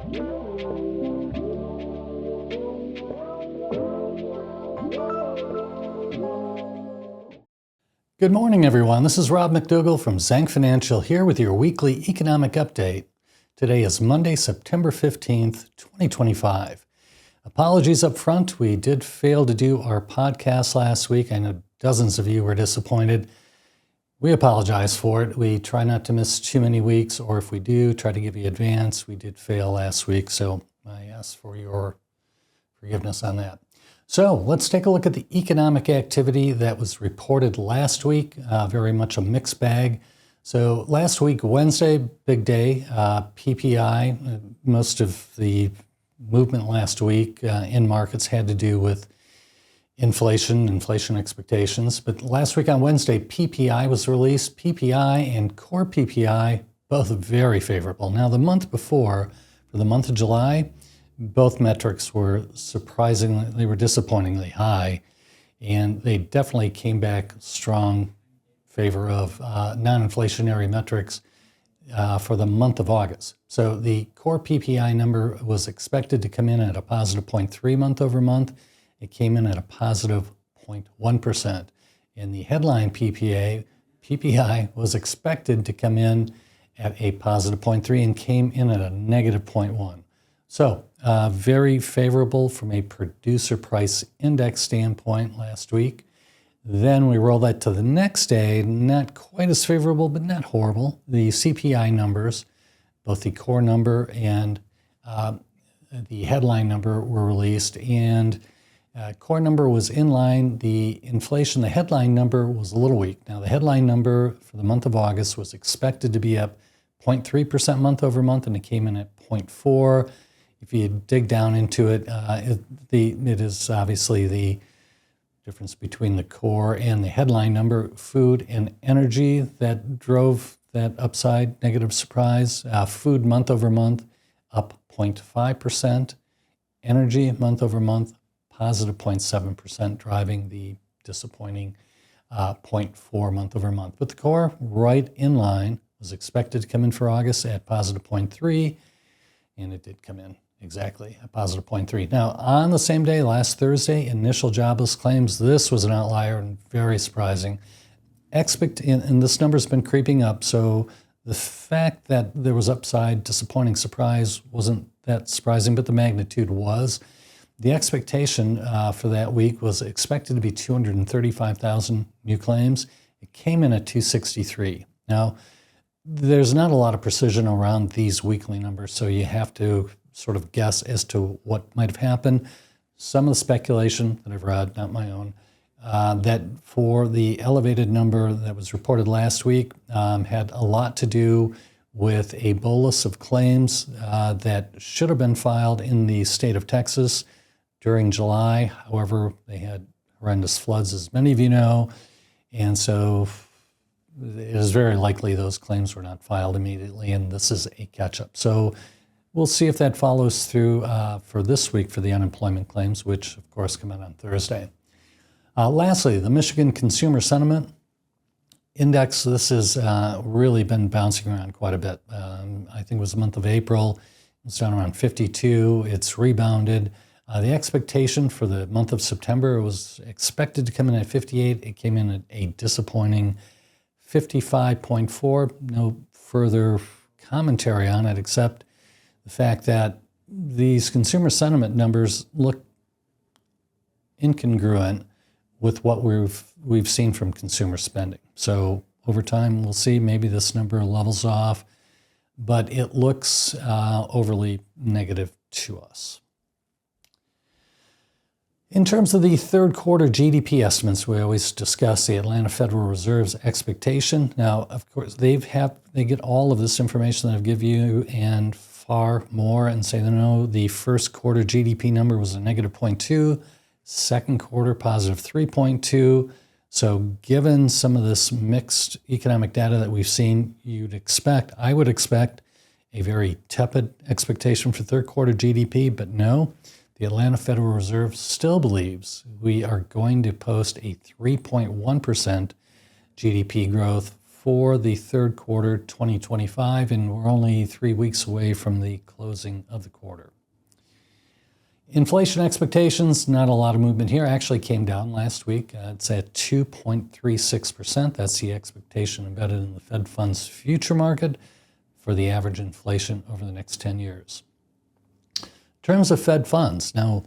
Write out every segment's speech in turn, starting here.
Good morning, everyone. This is Rob McDougall from Zhang Financial here with your weekly economic update. Today is Monday, September 15th, 2025. Apologies up front. We did fail to do our podcast last week. I know dozens of you were disappointed. We apologize for it. We try not to miss too many weeks, or if we do, try to give you advance. We did fail last week, so I ask for your forgiveness on that. So let's take a look at the economic activity that was reported last week. Very much a mixed bag. So last week, Wednesday, big day, PPI. Most of the movement last week in markets had to do with inflation expectations. But last week on Wednesday, PPI was released. PPI and core PPI, both very favorable. Now, the month before, for the month of July, both metrics were disappointingly high, and they definitely came back strong favor of non-inflationary metrics for the month of August. So the core PPI number was expected to come in at a positive 0.3 month over month. It came in at a positive 0.1%. And the headline PPI was expected to come in at a positive 0.3 and came in at a negative 0.1. So very favorable from a producer price index standpoint last week. Then we roll that to the next day, not quite as favorable, but not horrible. The CPI numbers, both the core number and the headline number were released, and core number was in line. The inflation, the headline number was a little weak. Now, the headline number for the month of August was expected to be up 0.3% month over month, and it came in at 0.4%. If you dig down into it, it is obviously the difference between the core and the headline number, food and energy, that drove that upside negative surprise. Food month over month up 0.5%. Energy month over month positive 0.7%, driving the disappointing 0.4 month over month. But the core right in line, was expected to come in for August at positive 0.3, and it did come in exactly a positive 0.3. Now, on the same day, last Thursday, initial jobless claims. This was an outlier and very surprising. And this number's been creeping up, so the fact that there was upside, disappointing surprise, wasn't that surprising, but the magnitude was. The expectation for that week was expected to be 235,000 new claims. It came in at 263. Now, there's not a lot of precision around these weekly numbers, so you have to sort of guess as to what might have happened. Some of the speculation that I've read, not my own, that for the elevated number that was reported last week had a lot to do with a bolus of claims that should have been filed in the state of Texas during July. However, they had horrendous floods, as many of you know, and so it is very likely those claims were not filed immediately, and this is a catch-up. So we'll see if that follows through for this week for the unemployment claims, which, of course, come out on Thursday. Lastly, the Michigan Consumer Sentiment Index. This has really been bouncing around quite a bit. I think it was the month of April. It was down around 52. It's rebounded. The expectation for the month of September was expected to come in at 58. It came in at a disappointing 55.4. No further commentary on it except the fact that these consumer sentiment numbers look incongruent with what we've seen from consumer spending. So over time, we'll see. Maybe this number levels off, but it looks overly negative to us. In terms of the third quarter GDP estimates, we always discuss the Atlanta Federal Reserve's expectation. Now, of course, they get all of this information that I've given you and far more, and say, no, the first quarter GDP number was a negative 0.2, second quarter positive 3.2. So given some of this mixed economic data that we've seen, I would expect a very tepid expectation for third quarter GDP, but no, the Atlanta Federal Reserve still believes we are going to post a 3.1% GDP growth for the third quarter 2025, and we're only 3 weeks away from the closing of the quarter. Inflation expectations, not a lot of movement here. Actually came down last week. It's at 2.36%. That's the expectation embedded in the Fed funds future market for the average inflation over the next 10 years. In terms of Fed funds, now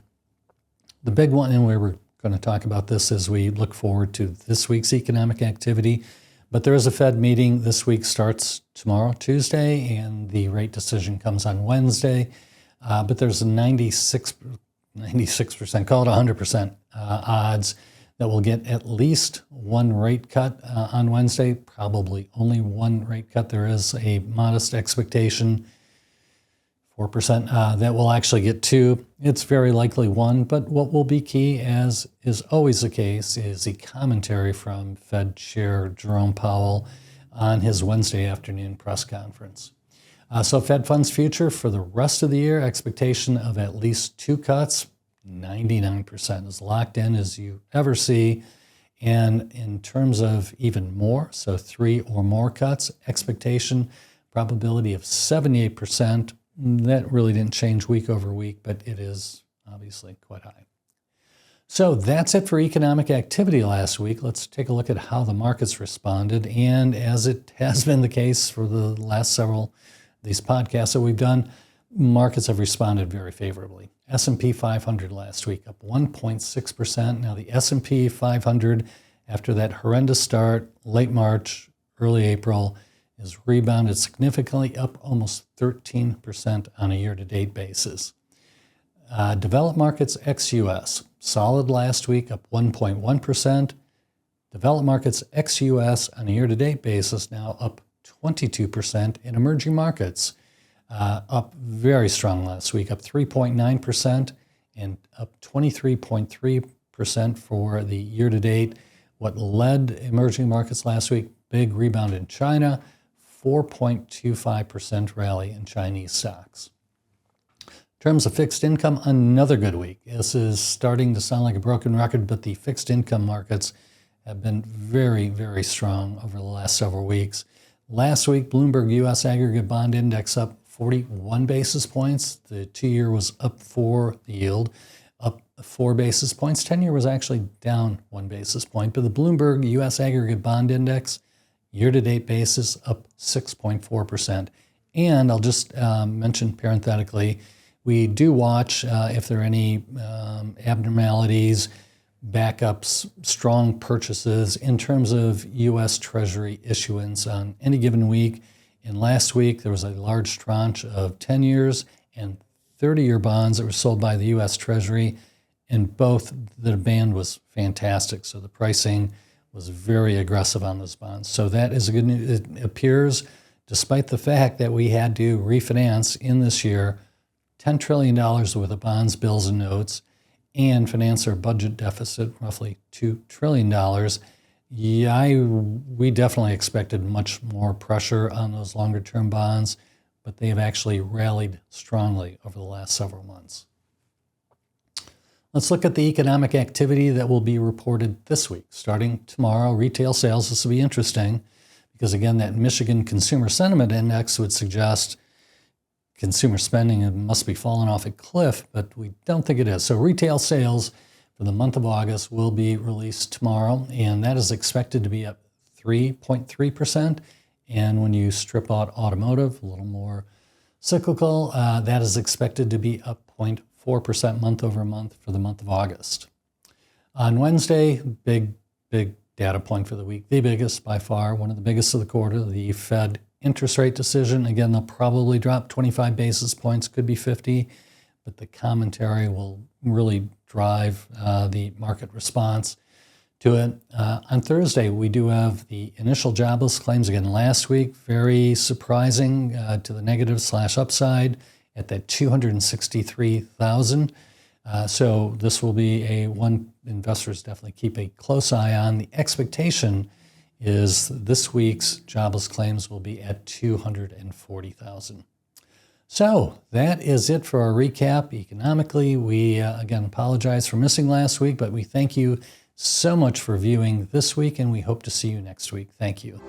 the big one, and we were going to talk about this as we look forward to this week's economic activity, but there is a Fed meeting this week, starts tomorrow, Tuesday, and the rate decision comes on Wednesday. But there's a 96%, call it 100% odds that we'll get at least one rate cut on Wednesday, probably only one rate cut. There is a modest expectation, 4%, that we'll actually get two. It's very likely one, but what will be key, as is always the case, is the commentary from Fed Chair Jerome Powell on his Wednesday afternoon press conference. So Fed funds future for the rest of the year, expectation of at least two cuts, 99% as locked in as you ever see. And in terms of even more, so 3 or more cuts, expectation, probability of 78%. That really didn't change week over week, but it is obviously quite high. So that's it for economic activity last week. Let's take a look at how the markets responded. And as it has been the case for the last several these podcasts that we've done, markets have responded very favorably. S&P 500 last week up 1.6%. Now the S&P 500, after that horrendous start, late March, early April, is rebounded significantly, up almost 13% on a year-to-date basis. Developed markets ex-US, solid last week, up 1.1%. Developed markets ex-US on a year-to-date basis now up 22%. In emerging markets, up very strong last week, up 3.9% and up 23.3% for the year-to-date. What led emerging markets last week? Big rebound in China, 4.25% rally in Chinese stocks. In terms of fixed income, another good week. This is starting to sound like a broken record, but the fixed income markets have been very, very strong over the last several weeks. Last week, Bloomberg U.S. Aggregate Bond Index up 41 basis points. The 2-year was up 4, the yield up 4 basis points. 10-year was actually down 1 basis point, but the Bloomberg U.S. Aggregate Bond Index, year-to-date basis, up 6.4%. And I'll just mention parenthetically, we do watch if there are any abnormalities, backups, strong purchases in terms of U.S. Treasury issuance on any given week. And last week, there was a large tranche of 10 years and 30-year bonds that were sold by the U.S. Treasury, and both the demand was fantastic. So the pricing was very aggressive on those bonds. So that is a good news. It appears, despite the fact that we had to refinance in this year $10 trillion worth of bonds, bills, and notes, and finance our budget deficit, roughly $2 trillion, we definitely expected much more pressure on those longer-term bonds, but they have actually rallied strongly over the last several months. Let's look at the economic activity that will be reported this week. Starting tomorrow, retail sales. This will be interesting because, again, that Michigan Consumer Sentiment Index would suggest consumer spending must be falling off a cliff, but we don't think it is. So retail sales for the month of August will be released tomorrow, and that is expected to be up 3.3%. And when you strip out automotive, a little more cyclical, that is expected to be up 0.4% month over month for the month of August. On Wednesday, big data point for the week, the biggest by far, one of the biggest of the quarter, the Fed interest rate decision. Again, they'll probably drop 25 basis points, could be 50, but the commentary will really drive the market response to it. On Thursday, we do have the initial jobless claims again last week, very surprising to the negative / upside at that 263,000. So this will be a one investors definitely keep a close eye on. The expectation is this week's jobless claims will be at 240,000. So that is it for our recap. Economically, we again apologize for missing last week, but we thank you so much for viewing this week, and we hope to see you next week. Thank you.